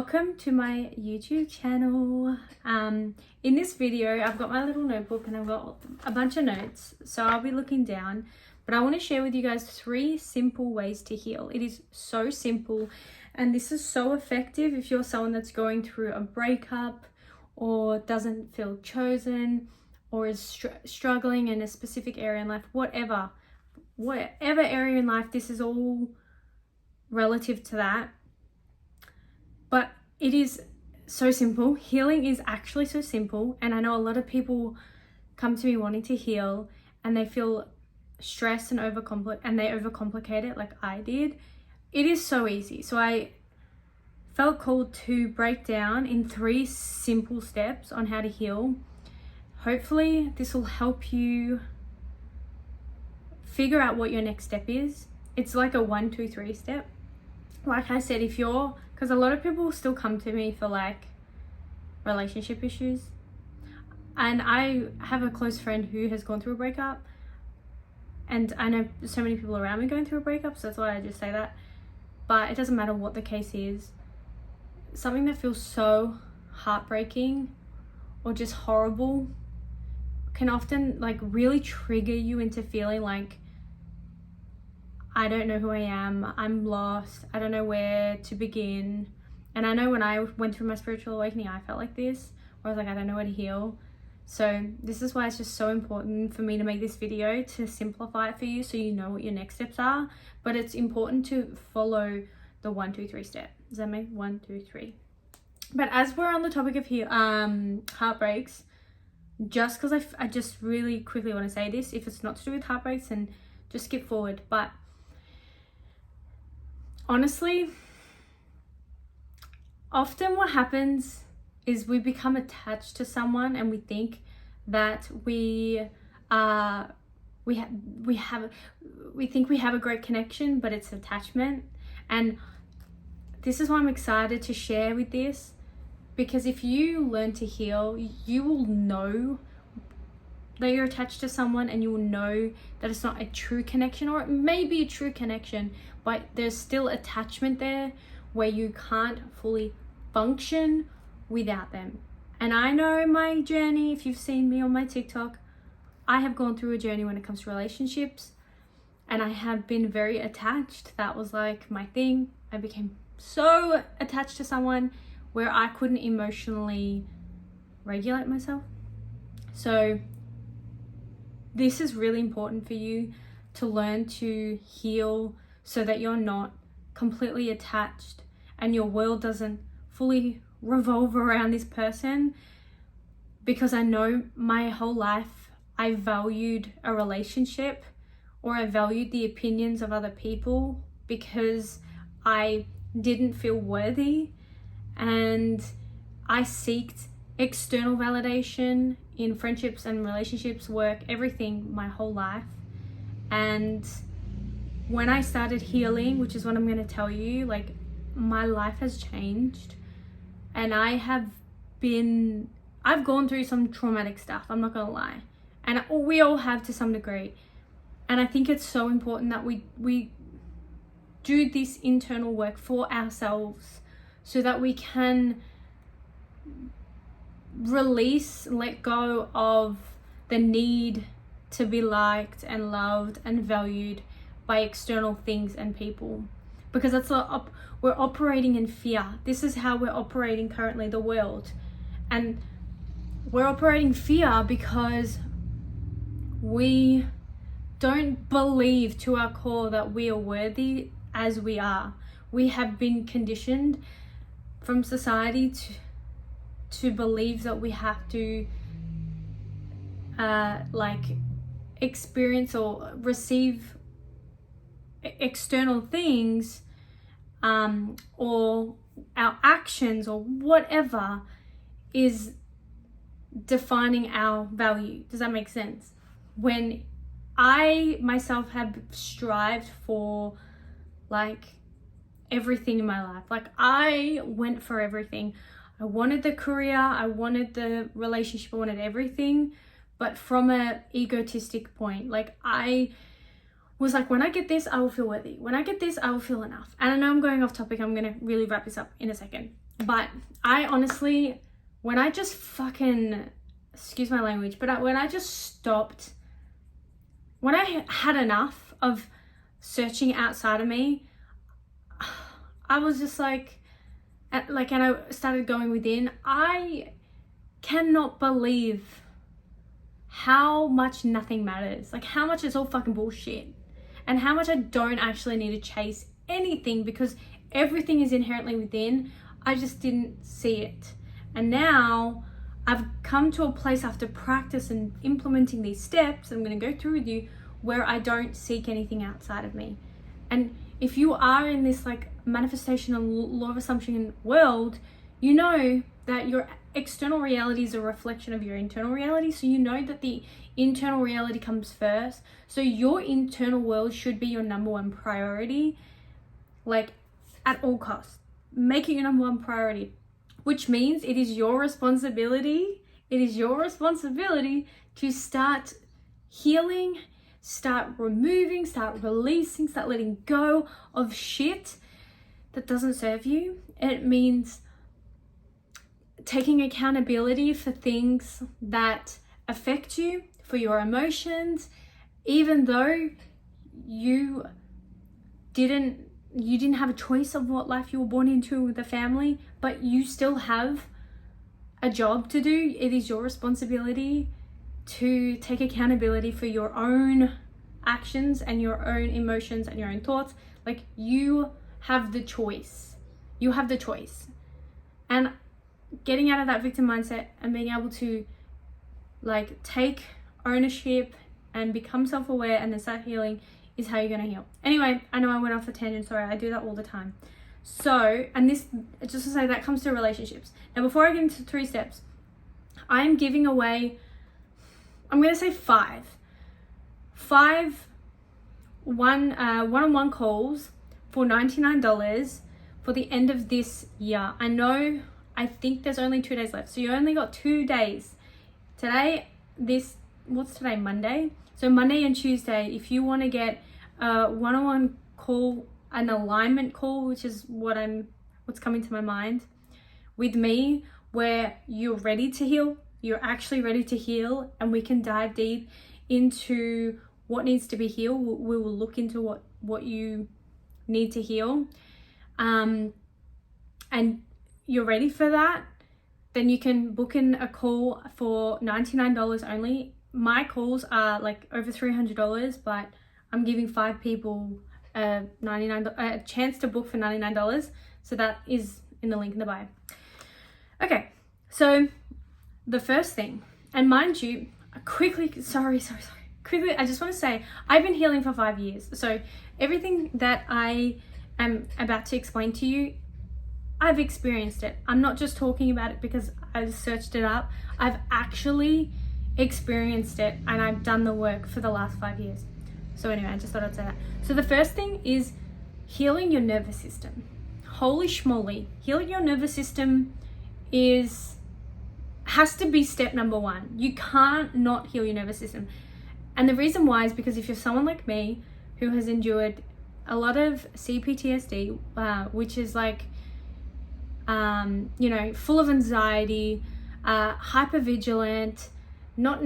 Welcome to my YouTube channel. In this video I've got my little notebook and I've got a bunch of notes, so I'll be looking down, but I want to share with you guys 3 simple ways to heal. It is so simple and this is so effective if you're someone that's going through a breakup or doesn't feel chosen or is struggling in a specific area in life. Whatever area in life, this is all relative to that. But it is so simple. Healing is actually so simple. And I know a lot of people come to me wanting to heal and they feel stressed and they overcomplicate it like I did. It is so easy. So I felt called to break down in 3 simple steps on how to heal. Hopefully this will help you figure out what your next step is. It's like a 1, 2, 3 step. Like I said, because a lot of people still come to me for like relationship issues, and I have a close friend who has gone through a breakup, and I know so many people around me going through a breakup, so that's why I just say that. But it doesn't matter what the case is, something that feels so heartbreaking or just horrible can often like really trigger you into feeling like, I don't know who I am, I'm lost, I don't know where to begin. And I know when I went through my spiritual awakening, I felt like this, where I was like, I don't know where to heal. So this is why it's just so important for me to make this video, to simplify it for you so you know what your next steps are. But it's important to follow the 1, 2, 3 step. Does that make 1, 2, 3? But as we're on the topic of heartbreaks, just because I just really quickly want to say this, if it's not to do with heartbreaks, then just skip forward. But honestly, often what happens is we become attached to someone and we think that we think we have a great connection, but it's attachment. And this is why I'm excited to share with this, because if you learn to heal, you will know that you're attached to someone, and you will know that it's not a true connection, or it may be a true connection, but there's still attachment there where you can't fully function without them. And I know my journey, if you've seen me on my TikTok, I have gone through a journey when it comes to relationships, and I have been very attached. That was like my thing. I became so attached to someone where I couldn't emotionally regulate myself. So this is really important for you to learn to heal so that you're not completely attached and your world doesn't fully revolve around this person. Because I know my whole life I valued a relationship, or I valued the opinions of other people, because I didn't feel worthy, and I sought external validation in friendships and relationships, work, everything, my whole life. And when I started healing, which is what I'm going to tell you, like, my life has changed, and I've gone through some traumatic stuff, I'm not gonna lie, and we all have to some degree. And I think it's so important that we do this internal work for ourselves so that we can release, let go of the need to be liked and loved and valued by external things and people, because that's we're operating in fear. This is how we're operating currently, the world, and we're operating fear because we don't believe to our core that we are worthy as we are. We have been conditioned from society to believe that we have to like experience or receive external things, or our actions or whatever is defining our value. Does that make sense? When I myself have strived for like everything in my life, like I went for everything. I wanted the career, I wanted the relationship, I wanted everything, but from an egotistic point. Like I was like, when I get this, I will feel worthy. When I get this, I will feel enough. And I know I'm going off topic. I'm going to really wrap this up in a second. But I honestly, when I just fucking, excuse my language, but when I just stopped, when I had enough of searching outside of me, I was just like, and I started going within. I cannot believe how much nothing matters, like how much it's all fucking bullshit, and how much I don't actually need to chase anything because everything is inherently within. I just didn't see it. And now I've come to a place after practice and implementing these steps I'm going to go through with you where I don't seek anything outside of me. And if you are in this like manifestation and law of assumption world, you know that your external reality is a reflection of your internal reality. So you know that the internal reality comes first. So your internal world should be your number one priority, like at all costs. Make it your number one priority, which means it is your responsibility. It is your responsibility to start healing, start removing, start releasing, start letting go of shit that doesn't serve you. It means taking accountability for things that affect you, for your emotions, even though you didn't have a choice of what life you were born into with a family, but you still have a job to do. It is your responsibility to take accountability for your own actions and your own emotions and your own thoughts. Like, you have the choice. You have the choice. And getting out of that victim mindset and being able to like take ownership and become self-aware and then start healing is how you're going to heal. Anyway, I know I went off a tangent. Sorry, I do that all the time. So, and this, just to say, that comes to relationships. Now, before I get into 3 steps, I'm giving away, I'm going to say 5 one-on-one calls for $99 for the end of this year. I think there's only 2 days left. So you only got 2 days. What's today, Monday? So Monday and Tuesday, if you want to get a one-on-one call, an alignment call, which is what's coming to my mind, with me, where you're ready to heal, you're actually ready to heal, and we can dive deep into what needs to be healed. We will look into what you need to heal, and you're ready for that, then you can book in a call for $99 only. My calls are like over $300, but I'm giving 5 people a chance to book for $99. So that is in the link in the bio. Okay, so the first thing, and mind you, quickly, I just want to say, I've been healing for 5 years. So everything that I am about to explain to you, I've experienced it. I'm not just talking about it because I searched it up. I've actually experienced it, and I've done the work for the last 5 years. So anyway, I just thought I'd say that. So the first thing is healing your nervous system. Holy schmoly, healing your nervous system has to be step number 1. You can't not heal your nervous system. And the reason why is because if you're someone like me who has endured a lot of CPTSD, which is like, full of anxiety, hypervigilant, not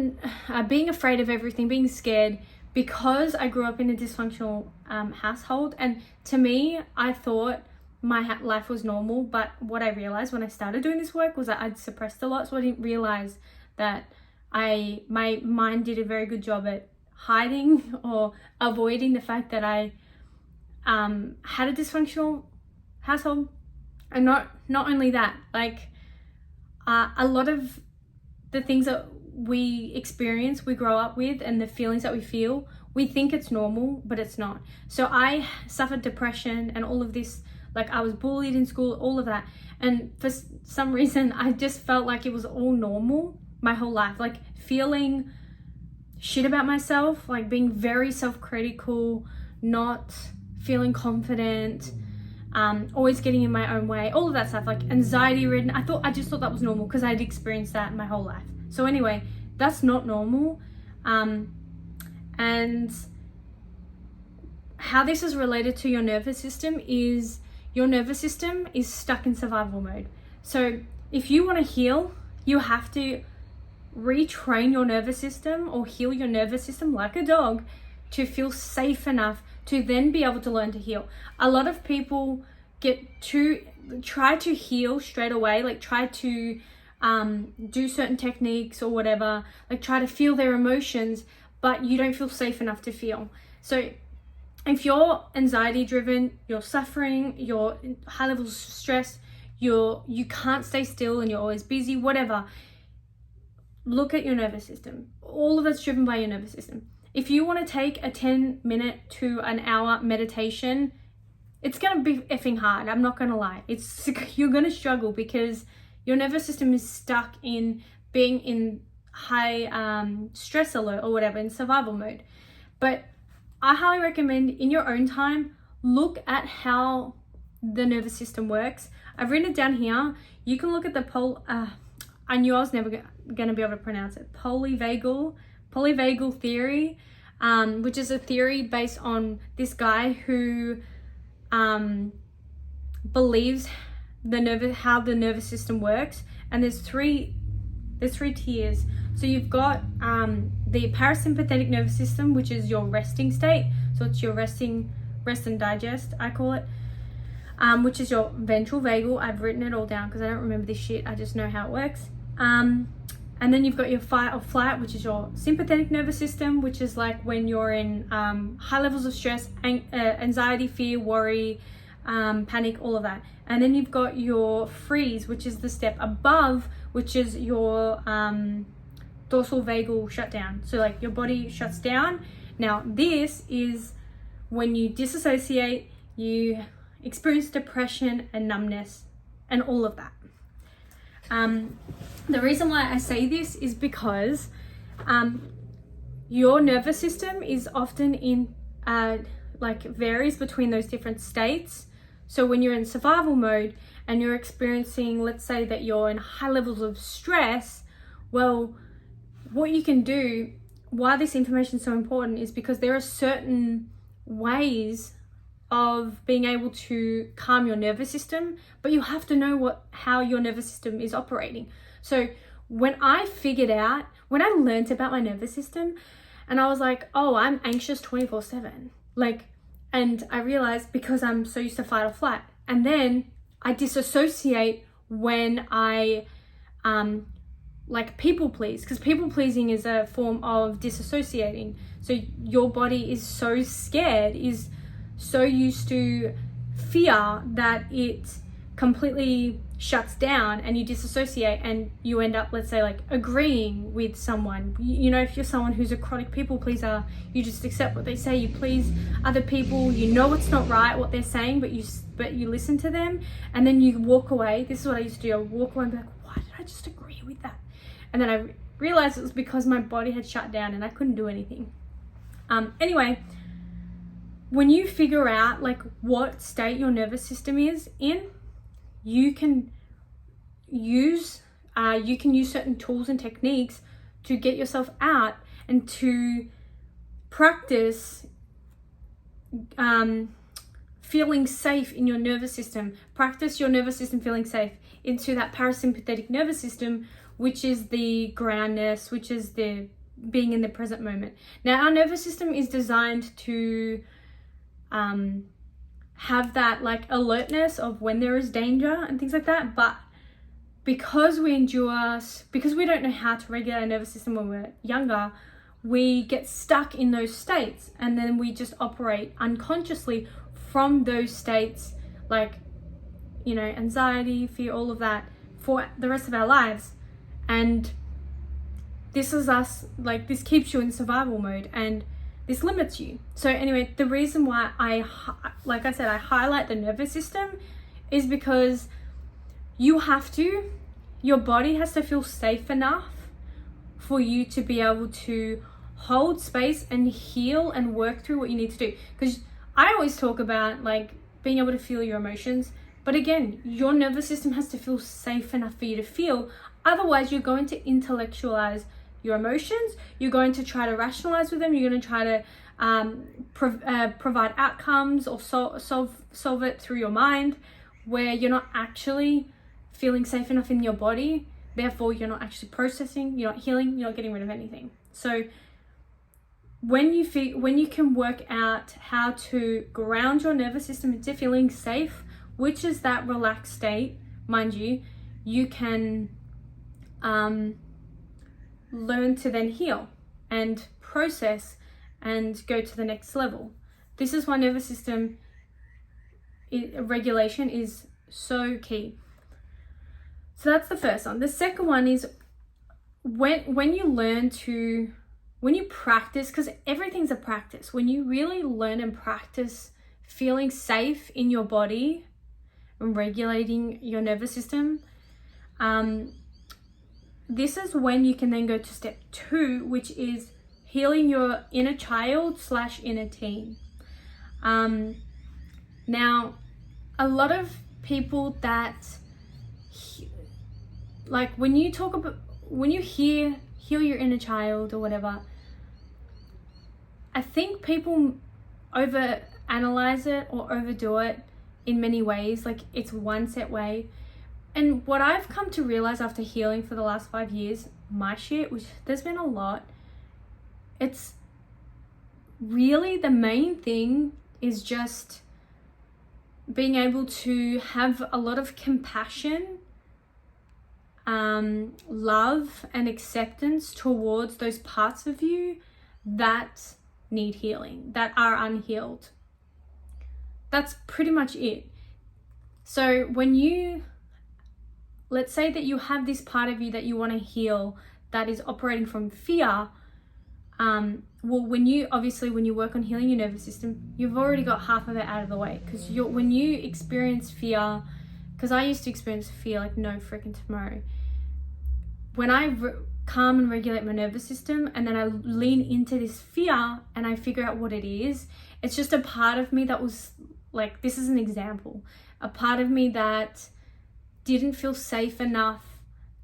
being afraid of everything, being scared, because I grew up in a dysfunctional household. And to me, I thought my life was normal, but what I realized when I started doing this work was that I'd suppressed a lot. So I didn't realize that my mind did a very good job at hiding or avoiding the fact that I had a dysfunctional household. And not only that, like a lot of the things that we experience, we grow up with, and the feelings that we feel, we think it's normal, but it's not. So I suffered depression and all of this, like I was bullied in school, all of that. And for some reason, I just felt like it was all normal my whole life, like feeling shit about myself, like being very self-critical, not feeling confident, always getting in my own way, all of that stuff, like anxiety ridden. I just thought that was normal because I'd experienced that my whole life. So anyway, that's not normal. And how this is related to your nervous system is your nervous system is stuck in survival mode. So if you want to heal, you have to retrain your nervous system or heal your nervous system like a dog to feel safe enough to then be able to learn to heal. A lot of people try to heal straight away, like try to do certain techniques or whatever, like try to feel their emotions, but you don't feel safe enough to feel. So if you're anxiety driven, you're suffering, you're high levels of stress, you can't stay still and you're always busy, whatever, look at your nervous system. All of that's driven by your nervous system. If you want to take a 10-minute to an hour meditation, it's going to be effing hard. I'm not going to lie. You're going to struggle because your nervous system is stuck in being in high stress alert or whatever, in survival mode. But I highly recommend in your own time, look at how the nervous system works. I've written it down here. You can look at the I knew I was never going to be able to pronounce it. Polyvagal theory, which is a theory based on this guy who believes how the nervous system works. And there's three tiers. So you've got the parasympathetic nervous system, which is your resting state. So it's your rest and digest, I call it. Which is your ventral vagal. I've written it all down because I don't remember this shit. I just know how it works. And then you've got your fight or flight, which is your sympathetic nervous system, which is like when you're in high levels of stress, anxiety, fear, worry, panic, all of that. And then you've got your freeze, which is the step above, which is your dorsal vagal shutdown. So like your body shuts down. Now this is when you disassociate, you experience depression and numbness and all of that. The reason why I say this is because your nervous system is often in varies between those different states. So when you're in survival mode and you're experiencing, let's say that you're in high levels of stress, well, what you can do, why this information is so important, is because there are certain ways of being able to calm your nervous system, but you have to know how your nervous system is operating. So when I learned about my nervous system, and I was like, oh, I'm anxious 24/7, and I realized because I'm so used to fight or flight, and then I disassociate when I people please, because people pleasing is a form of disassociating. So your body is so scared, is so used to fear that it completely shuts down and you disassociate, and you end up, let's say, agreeing with someone. If you're someone who's a chronic people pleaser, you just accept what they say, you please other people, it's not right what they're saying, but you listen to them, and then you walk away. This is what I used to do. I would walk away and be like, why did I just agree with that? And then I realized it was because my body had shut down and I couldn't do anything. Anyway, when you figure out what state your nervous system is in, you can use certain tools and techniques to get yourself out and to practice feeling safe in your nervous system. Practice your nervous system feeling safe into that parasympathetic nervous system, which is the groundness, which is the being in the present moment. Now, our nervous system is designed to have that alertness of when there is danger and things like that, but because we don't know how to regulate our nervous system when we're younger, we get stuck in those states, and then we just operate unconsciously from those states, anxiety, fear, all of that, for the rest of our lives. And this is us, this keeps you in survival mode, and this limits you. So anyway, the reason why I highlight the nervous system is because your body has to feel safe enough for you to be able to hold space and heal and work through what you need to do. Because I always talk about being able to feel your emotions, but again, your nervous system has to feel safe enough for you to feel. Otherwise, you're going to intellectualize your emotions, you're going to try to rationalize with them, you're going to try to provide outcomes or solve it through your mind, where you're not actually feeling safe enough in your body, therefore you're not actually processing, you're not healing, you're not getting rid of anything. So when you can work out how to ground your nervous system into feeling safe, which is that relaxed state, mind you, you can learn to then heal and process and go to the next level. This is why nervous system regulation is so key. So that's the first one. The second one is when you practice, because everything's a practice, when you really learn and practice feeling safe in your body and regulating your nervous system, this is when you can then go to step 2, which is healing your inner child / inner teen. Now, a lot of people that, like, when you heal your inner child or whatever, I think people overanalyze it or overdo it in many ways. Like, it's one set way. And what I've come to realize after healing for the last 5 years, my shit, which there's been a lot, it's really the main thing is just being able to have a lot of compassion, love and acceptance towards those parts of you that need healing, that are unhealed. That's pretty much it. So when let's say that you have this part of you that you want to heal that is operating from fear, when you work on healing your nervous system, you've already got half of it out of the way. Because when you experience fear, because I used to experience fear like no freaking tomorrow, when I calm and regulate my nervous system and then I lean into this fear and I figure out what it is, it's just a part of me that was like, this is an example, a part of me that didn't feel safe enough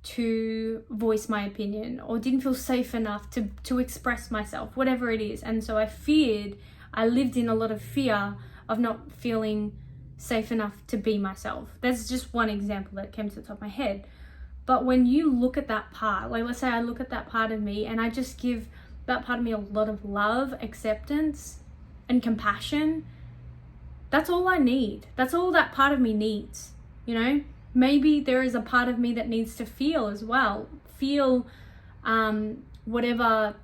to voice my opinion, or didn't feel safe enough to express myself, whatever it is. And so I lived in a lot of fear of not feeling safe enough to be myself. That's just one example that came to the top of my head. But when you look at that part, like let's say I look at that part of me and I just give that part of me a lot of love, acceptance and compassion, that's all I need. That's all that part of me needs, you know? Maybe there is a part of me that needs to feel as well. Feel whatever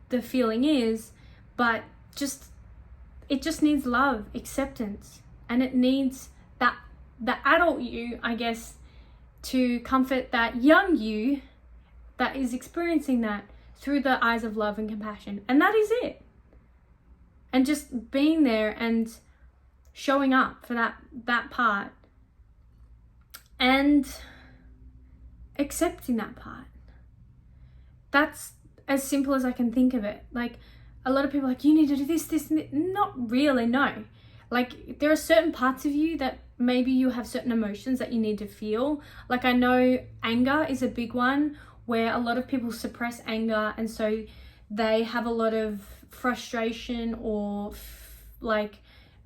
the feeling is, but it just needs love, acceptance, and it needs the adult you, I guess, to comfort that young you that is experiencing that through the eyes of love and compassion. And that is it. And just being there and showing up for that part. And accepting that part. That's as simple as I can think of it. Like, a lot of people are like, you need to do this, and this. Not really, no. Like, there are certain parts of you that maybe you have certain emotions that you need to feel. Like, I know anger is a big one where a lot of people suppress anger, and so they have a lot of frustration or like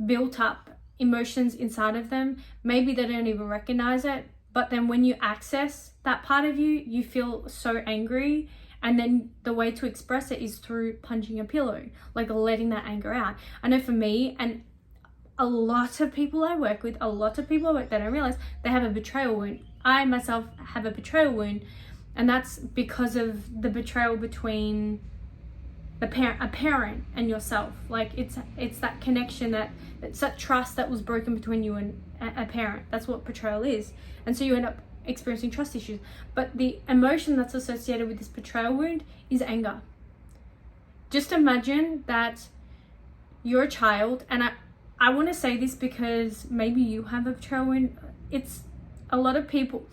built up emotions inside of them. Maybe they don't even recognize it, but then when you access that part of you, you feel so angry, and then the way to express it is through punching a pillow, like letting that anger out. I know for me, and a lot of people I work with, that don't realize they have a betrayal wound. I myself have a betrayal wound, and that's because of the betrayal between a parent and yourself. Like, it's that connection, it's that trust that was broken between you and a parent. That's what betrayal is. And so you end up experiencing trust issues. But the emotion that's associated with this betrayal wound is anger. Just imagine that you're a child, and I want to say this because maybe you have a betrayal wound. It's a lot of people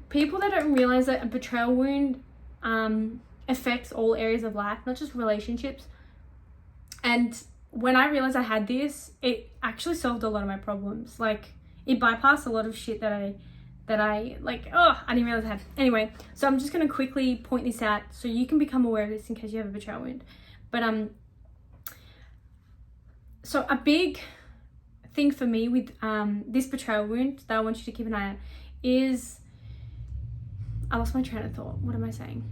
that don't realize that a betrayal wound affects all areas of life, not just relationships. And when I realized I had this, it actually solved a lot of my problems. Like, it bypassed a lot of shit that I didn't realize I had. Anyway, so I'm just going to quickly point this out so you can become aware of this in case you have a betrayal wound. But so a big thing for me with this betrayal wound that I want you to keep an eye on is I lost my train of thought. What am I saying?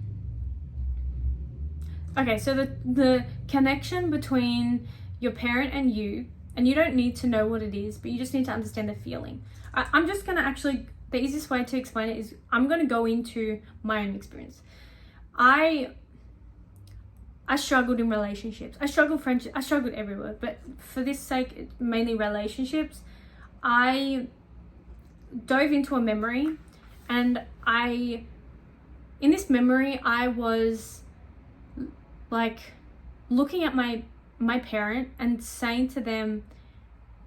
Okay, so the connection between your parent and you don't need to know what it is, but you just need to understand the feeling. I'm just going to actually, the easiest way to explain it is I'm going to go into my own experience. I struggled in relationships. I struggled friendships. I struggled everywhere. But for this sake, it's mainly relationships. I dove into a memory, and in this memory, I was like looking at my parent and saying to them,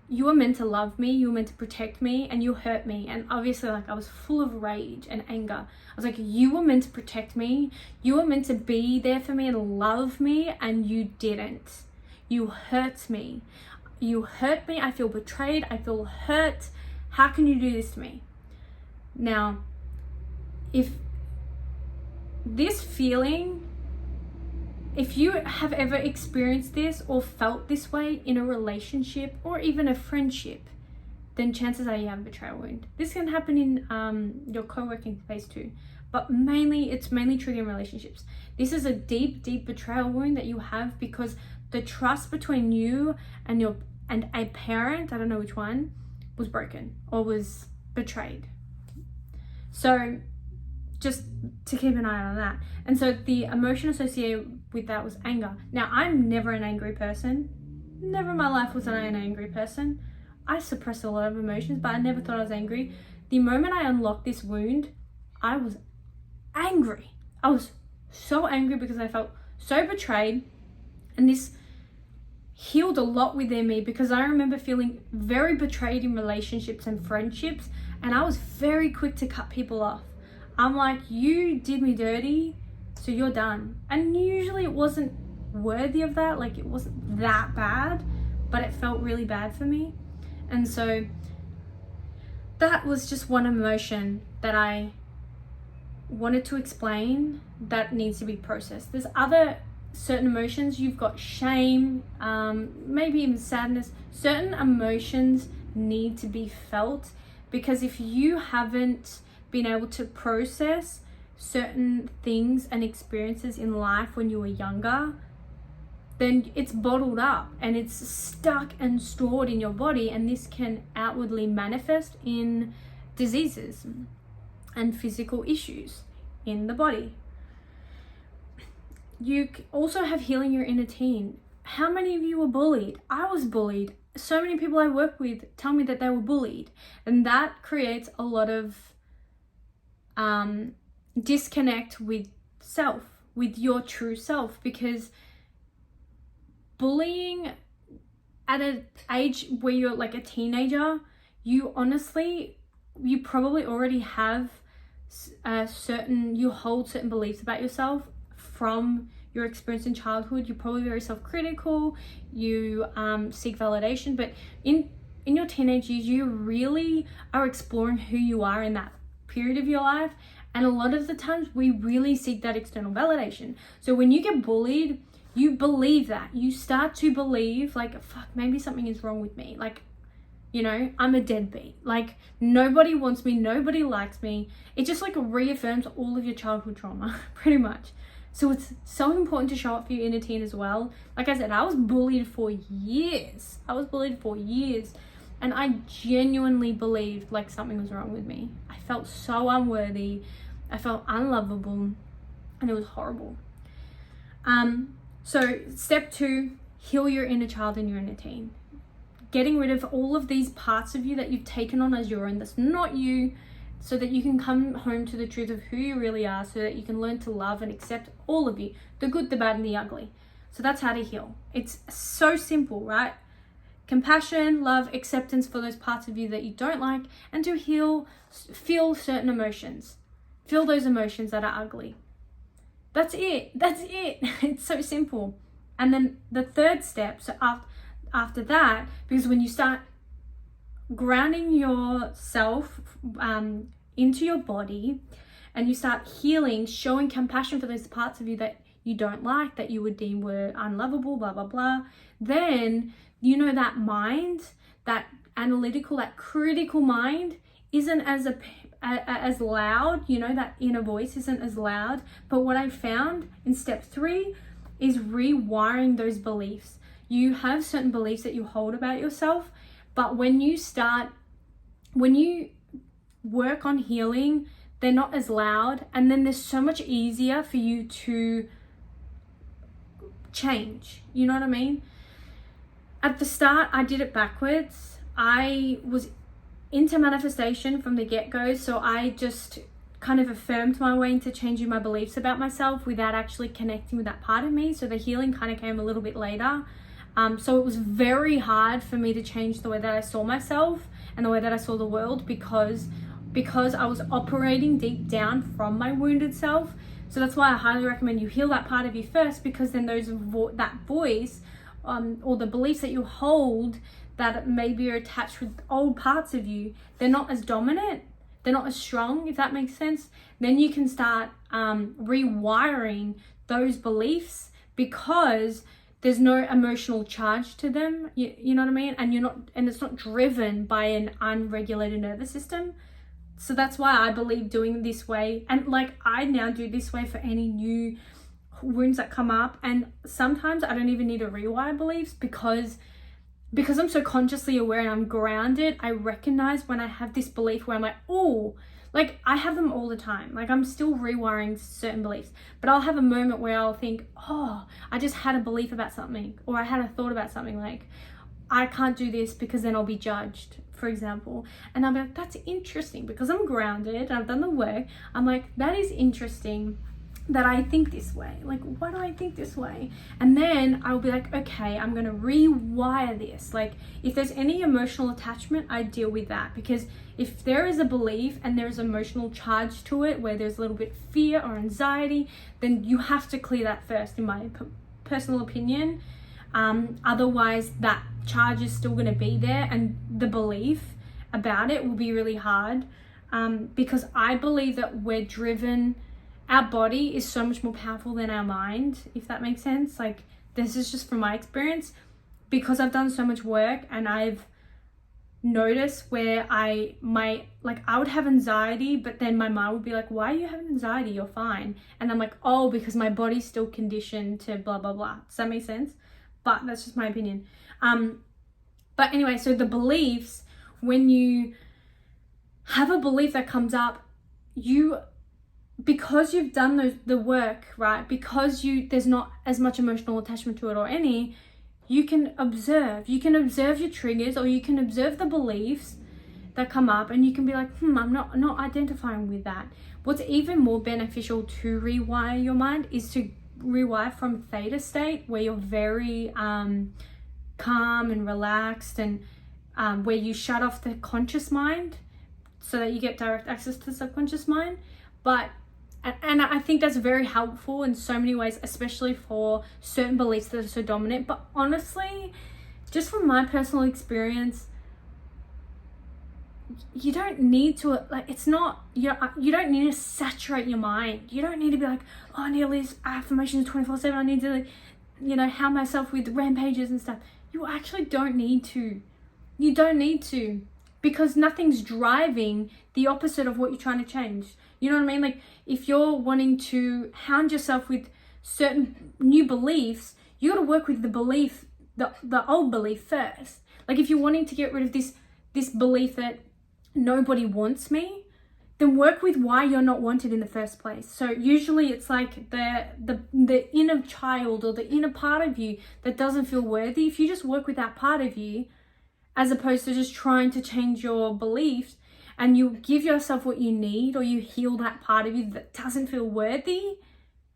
you were meant to love me, you were meant to protect me, and you hurt me. And obviously, like, I was full of rage and anger. I was like, you were meant to protect me, you were meant to be there for me and love me, and you didn't. You hurt me. You hurt me. I feel betrayed. I feel hurt. How can you do this to me? Now, if this feeling, if you have ever experienced this or felt this way in a relationship or even a friendship, then chances are you have a betrayal wound. This can happen in your co-working space too, but it's mainly triggered in relationships. This is a deep, deep betrayal wound that you have because the trust between you and a parent, I don't know which one, was broken or was betrayed. So just to keep an eye on that. And so the emotion associated with that was anger. Now, I'm never an angry person. Never in my life was I an angry person. I suppressed a lot of emotions, but I never thought I was angry. The moment I unlocked this wound, I was angry. I was so angry because I felt so betrayed, and this healed a lot within me because I remember feeling very betrayed in relationships and friendships, and I was very quick to cut people off. I'm like, you did me dirty, so you're done. And usually it wasn't worthy of that, like it wasn't that bad, but it felt really bad for me. And so that was just one emotion that I wanted to explain that needs to be processed. There's other certain emotions. You've got shame, maybe even sadness. Certain emotions need to be felt because if you haven't been able to process certain things and experiences in life when you were younger, then it's bottled up and it's stuck and stored in your body, and this can outwardly manifest in diseases and physical issues in the body. You also have healing your inner teen. How many of you were bullied? I was bullied. So many people I work with tell me that they were bullied, and that creates a lot of disconnect with self, with your true self, because bullying at an age where you're like a teenager, you probably already have you hold certain beliefs about yourself from your experience in childhood. You're probably very self-critical, you seek validation, but in your teenage years, you really are exploring who you are in that period of your life, and a lot of the times we really seek that external validation. So when you get bullied, you believe that. You start to believe like, fuck, maybe something is wrong with me. Like, you know, I'm a deadbeat. Like, nobody wants me, nobody likes me. It just like reaffirms all of your childhood trauma, pretty much. So it's so important to show up for your inner teen as well. Like I said, I was bullied for years. And I genuinely believed like something was wrong with me. I felt so unworthy. I felt unlovable, and it was horrible. So step 2, heal your inner child and your inner teen. Getting rid of all of these parts of you that you've taken on as your own, that's not you, so that you can come home to the truth of who you really are, so that you can learn to love and accept all of you, the good, the bad, and the ugly. So that's how to heal. It's so simple, right? Compassion, love, acceptance for those parts of you that you don't like, and to heal, feel certain emotions. Feel those emotions that are ugly. That's it. It's so simple. And then the third step, so after that, because when you start grounding yourself into your body, and you start healing, showing compassion for those parts of you that you don't like, that you would deem were unlovable, blah, blah, blah, then, you know, that mind, that analytical, that critical mind isn't as loud, you know, that inner voice isn't as loud. But what I found in step 3 is rewiring those beliefs. You have certain beliefs that you hold about yourself, but when you work on healing, they're not as loud, and then there's so much easier for you to change. You know what I mean? At the start, I did it backwards. I was into manifestation from the get-go, so I just kind of affirmed my way into changing my beliefs about myself without actually connecting with that part of me. So the healing kind of came a little bit later. So it was very hard for me to change the way that I saw myself and the way that I saw the world, because I was operating deep down from my wounded self. So that's why I highly recommend you heal that part of you first, because then that voice or the beliefs that you hold that maybe are attached with old parts of you, they're not as dominant, they're not as strong, if that makes sense. Then you can start rewiring those beliefs, because there's no emotional charge to them, you know what I mean? And it's not driven by an unregulated nervous system. So that's why I believe doing this way, and like I now do this way for any new wounds that come up. And sometimes I don't even need to rewire beliefs, because I'm so consciously aware and I'm grounded. I recognize when I have this belief where I'm like, oh, like I have them all the time. Like I'm still rewiring certain beliefs, but I'll have a moment where I'll think, oh, I just had a belief about something, or I had a thought about something, like I can't do this because then I'll be judged, for example. And I'm like, that's interesting, because I'm grounded and I've done the work. I'm like, that is interesting that I think this way. Like, why do I think this way? And then I'll be like, okay, I'm gonna rewire this. Like, if there's any emotional attachment, I deal with that, because if there is a belief and there's emotional charge to it, where there's a little bit of fear or anxiety, then you have to clear that first, in my personal opinion. Otherwise that charge is still going to be there, and the belief about it will be really hard, because I believe that we're driven, our body is so much more powerful than our mind, if that makes sense. Like, this is just from my experience, because I've done so much work, and I've noticed where I would have anxiety, but then my mind would be like, why are you having anxiety? You're fine. And I'm like, oh, because my body's still conditioned to blah, blah, blah. Does that make sense? But that's just my opinion. But anyway, so the beliefs, when you have a belief that comes up, because you've done the work, right? Because there's not as much emotional attachment to it or any, you can observe your triggers, or you can observe the beliefs that come up, and you can be like, I'm not identifying with that. What's even more beneficial to rewire your mind is to rewire from theta state, where you're very calm and relaxed, and where you shut off the conscious mind so that you get direct access to the subconscious mind. And I think that's very helpful in so many ways, especially for certain beliefs that are so dominant. But honestly, just from my personal experience, you don't need to, like, it's not, you don't need to saturate your mind. You don't need to be like, oh, I need all these affirmations 24/7. I need to, hound myself with rampages and stuff. You actually don't need to. You don't need to, because nothing's driving the opposite of what you're trying to change. You know what I mean? Like, if you're wanting to hound yourself with certain new beliefs, you got to work with the belief, the old belief first. Like, if you're wanting to get rid of this belief that nobody wants me, then work with why you're not wanted in the first place. So usually it's like the inner child, or the inner part of you that doesn't feel worthy. If you just work with that part of you, as opposed to just trying to change your beliefs, and you give yourself what you need, or you heal that part of you that doesn't feel worthy,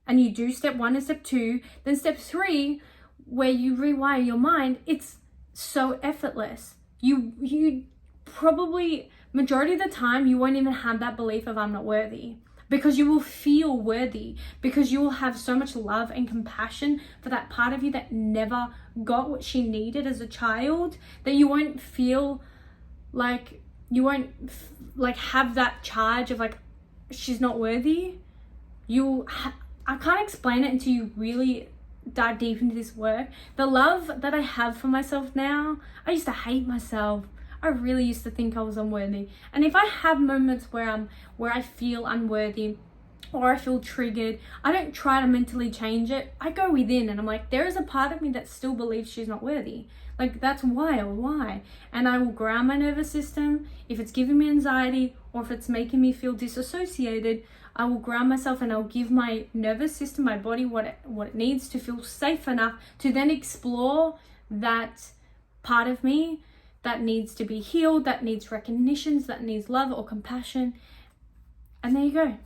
and you do step 1 and step 2, then step 3, where you rewire your mind, it's so effortless. You probably, majority of the time, you won't even have that belief of I'm not worthy, because you will feel worthy, because you will have so much love and compassion for that part of you that never got what she needed as a child, that you won't feel like, you won't have that charge of like, she's not worthy. I can't explain it until you really dive deep into this work. The love that I have for myself now, I used to hate myself. I really used to think I was unworthy. And if I have moments where I feel unworthy or I feel triggered, I don't try to mentally change it. I go within and I'm like, there is a part of me that still believes she's not worthy. Like, that's wild. Why? And I will ground my nervous system. If it's giving me anxiety or if it's making me feel disassociated, I will ground myself and I'll give my nervous system, my body, what it needs to feel safe enough to then explore that part of me that needs to be healed, that needs recognitions, that needs love or compassion. And there you go.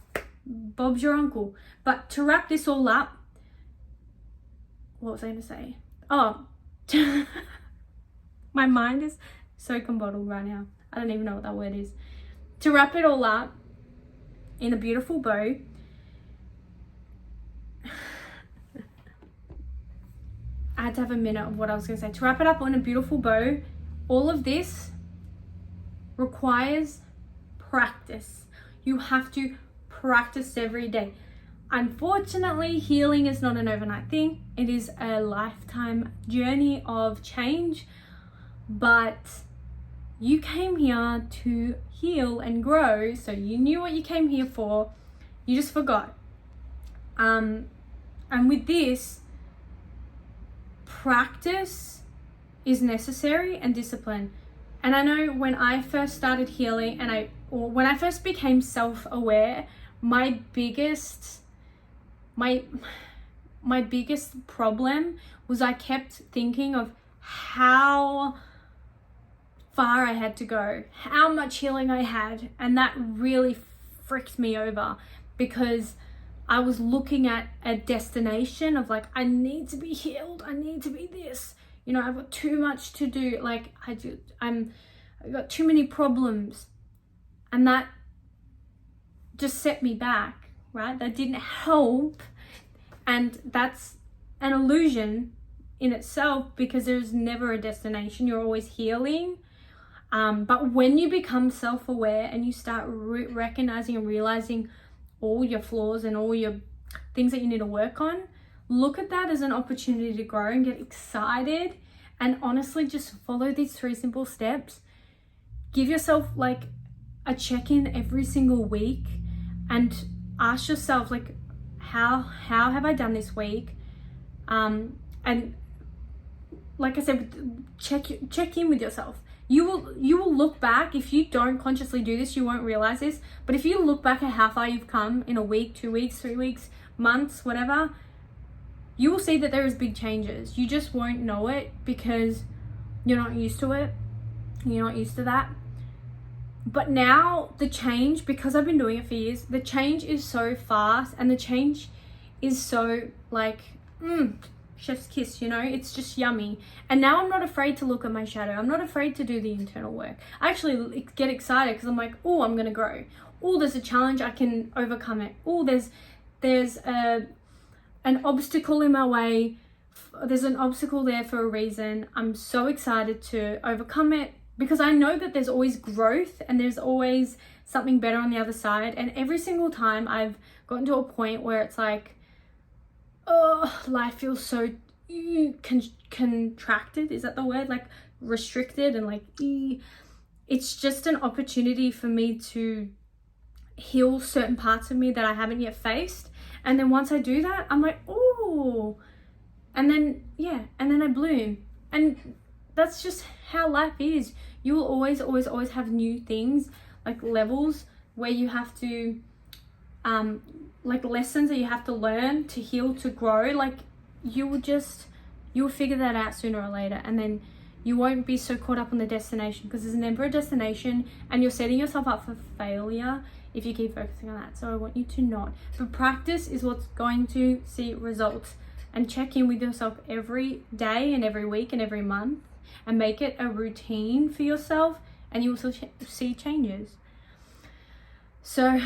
Bob's your uncle. But to wrap this all up, what was I going to say? Oh, my mind is so combobbled right now. I don't even know what that word is. To wrap it all up in a beautiful bow, I had to have a minute of what I was going to say. To wrap it up on a beautiful bow, all of this requires practice. You have to practice every day. Unfortunately, healing is not an overnight thing. It is a lifetime journey of change. But you came here to heal and grow, so you knew what you came here for. You just forgot. And with this, practice is necessary and discipline. And I know when I first started healing or when I first became self-aware, my biggest problem was I kept thinking of how far I had to go, how much healing I had, and that really fricked me over because I was looking at a destination of like, I need to be healed, I need to be this, you know, I've got too much to do, like I've got too many problems, and that just set me back, right? That didn't help, and that's an illusion in itself because there's never a destination. You're always healing. But when you become self-aware and you start recognizing and realizing all your flaws and all your things that you need to work on, look at that as an opportunity to grow and get excited, and honestly just follow these 3 simple steps. Give yourself like a check-in every single week and ask yourself like, how have I done this week? And like I said, check in with yourself. You will look back. If you don't consciously do this, you won't realize this, but if you look back at how far you've come in a week, 2 weeks, 3 weeks, months, whatever, you will see that there is big changes. You just won't know it because you're not used to it. You're not used to that. But now the change, because I've been doing it for years, the change is so fast and the change is so like, chef's kiss, you know, it's just yummy. And now I'm not afraid to look at my shadow. I'm not afraid to do the internal work. I actually get excited because I'm like, oh, I'm going to grow. Oh, there's a challenge, I can overcome it. Oh, there's an obstacle in my way. There's an obstacle there for a reason. I'm so excited to overcome it because I know that there's always growth and there's always something better on the other side. And every single time I've gotten to a point where it's like, oh, life feels so contracted, is that the word? Like restricted and like, it's just an opportunity for me to heal certain parts of me that I haven't yet faced. And then once I do that, I'm like, oh, and then, yeah, and then I bloom. And that's just how life is. You will always have new things, like levels where you have to, like lessons that you have to learn to heal, to grow. Like you will figure that out sooner or later, and then you won't be so caught up on the destination because there's never a destination and you're setting yourself up for failure if you keep focusing on that. So I want you to not. But practice is what's going to see results, and check in with yourself every day and every week and every month and make it a routine for yourself, and you will see changes. So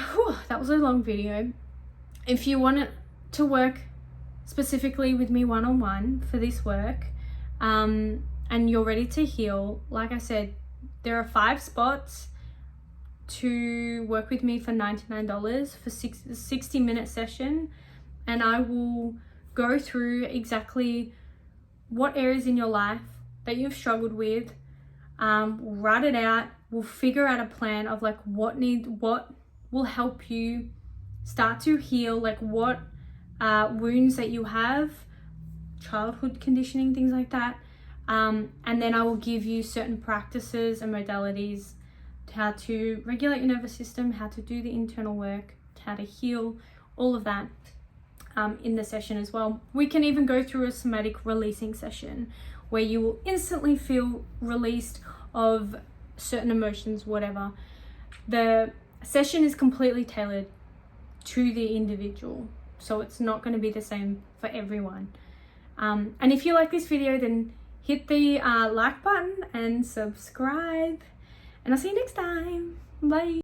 that was a long video. If you want to work specifically with me one-on-one for this work, and you're ready to heal, like I said, there are 5 spots to work with me for $99 for 60-minute session, and I will go through exactly what areas in your life that you've struggled with, We'll write it out. We'll figure out a plan of like what will help you start to heal, like what wounds that you have, childhood conditioning, things like that. And then I will give you certain practices and modalities, how to regulate your nervous system, how to do the internal work, how to heal, all of that in the session as well. We can even go through a somatic releasing session where you will instantly feel released of certain emotions, whatever. The session is completely tailored to the individual, so it's not going to be the same for everyone. And if you like this video, then hit the like button and subscribe, and I'll see you next time. Bye.